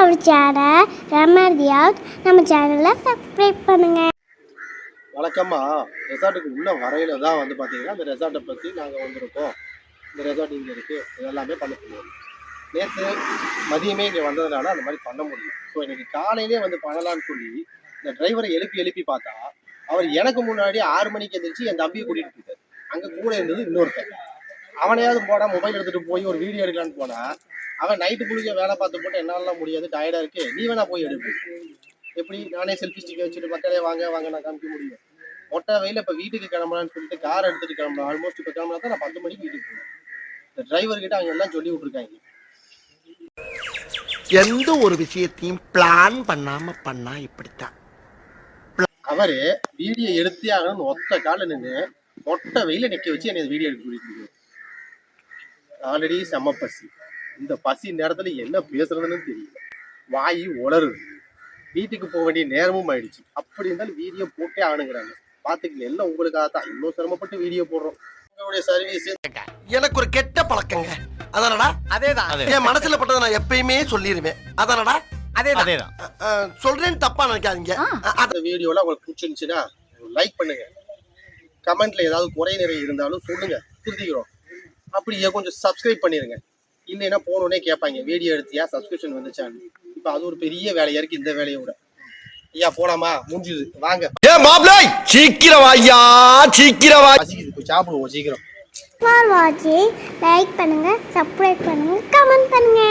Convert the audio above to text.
Our channel ரமர்தியாத் நம்ம சேனலை subscribe பண்ணுங்க. வழக்கமா ரெசார்ட்டுக்கு உள்ள வரையில தான் வந்து பார்த்தீங்கன்னா அந்த ரெசார்ட்டை பற்றி நாங்கள் வந்திருக்கோம், இந்த ரெசார்ட் இங்கே இருக்குது, இதெல்லாமே பண்ண சொல்லுவோம். நேற்று மதியமே இங்கே வந்ததுனால அந்த மாதிரி பண்ண முடியும். ஸோ இன்னைக்கு காலையிலே வந்து பண்ணலான்னு சொல்லி இந்த டிரைவரை எழுப்பி பார்த்தா அவர் எனக்கு முன்னாடி 6 மணிக்கு எந்திரிச்சு என் தம்பியை கூட்டிகிட்டு போயிட்டார். அங்கே கூட இருந்தது இன்னொருத்தன். அவனையாவது போனால் மொபைல் எடுத்துகிட்டு போய் ஒரு வீடியோ எடுக்கலான்னு போனால் அவன் நைட்டு குளிக்க வேலை பார்த்து போட்டு என்னாலலாம் முடியாது, டயர்டாக இருக்குது, நீ வேணா போய் எடுப்பு. எப்படி நானே செல்ஃபி ஸ்டிக்கை வச்சுட்டு மக்களே வாங்க வாங்க நான் காமிக்க முடியும்? மொட்டை வெயில இப்போ வீட்டுக்கு கிளம்பலான்னு சொல்லிட்டு கார் எடுத்துகிட்டு கிளம்பலாம். ஆல்மோஸ்ட் இப்போ கிளம்புனா தான் நான் 10 மணிக்கு வீட்டுக்கு போகணும். இந்த டிரைவர்கிட்ட அவங்க எல்லாம் சொல்லி விட்ருக்காங்க, எந்த ஒரு விஷயத்தையும் பிளான் பண்ணாம பண்ணா இப்படித்தான். அவரு வீடியோ எடுத்தே ஆகணும்னு ஒத்த கால நின்று மொட்டை வெயில நிற்க வச்சு என்னை வீடியோ எடுக்க கூட்டிட்டு. ஆல்ரெடி செம்ம பசி. இந்த பசி நேரத்துல என்ன பேசுறதுன்னு தெரியல, வாய் உளருது. வீட்டுக்கு போக வேண்டிய நேரமும் ஆயிடுச்சு. அப்படி இருந்தாலும் வீடியோ போட்டே ஆகணுங்கிறாங்க. பாத்துக்கல, எல்லாம் உங்களுக்காக தான் இவ்வளோ சிரமப்பட்டு வீடியோ போடுறோம். உங்களுடைய சர்வீஸ் எனக்கு ஒரு கெட்ட பழக்கங்க. அதானடா? அதேதான். என் மனசுல பட்டதை நான் எப்பயுமே சொல்லிடுவேன். அதானடா? அதேதான். சொல்றேன்னு தப்பா நினைக்காதீங்க. அந்த வீடியோல உங்களுக்கு பிடிச்சிருந்துச்சுன்னா லைக் பண்ணுங்க, கமெண்ட்ல ஏதாவது குறை நிறை இருந்தாலும் சொல்லுங்க, திருத்திக்கிறோம். அப்படியே கொஞ்சம் சப்ஸ்கிரைப் பண்ணிருங்க. இல்லைன்னா போனோடனே கேட்பாங்க வீடியோ எடுத்தியா, சப்ஸ்கிரிப்ஷன் வந்துச்சான்னு. இப்போ அது ஒரு பெரிய வேலையா இருக்கு. இந்த வேலையை விட ஐயா போலாமா, முடிஞ்சுது, வாங்க. சீக்கிரம் ஐயா, சீக்கிரம் பசிக்குது, போய் சாப்பிடுவோம் சீக்கிரம். ஃபார் வாட்சிங், லைக் பண்ணுங்க, சப்ஸ்கிரைப் பண்ணுங்க, கமெண்ட் பண்ணுங்க.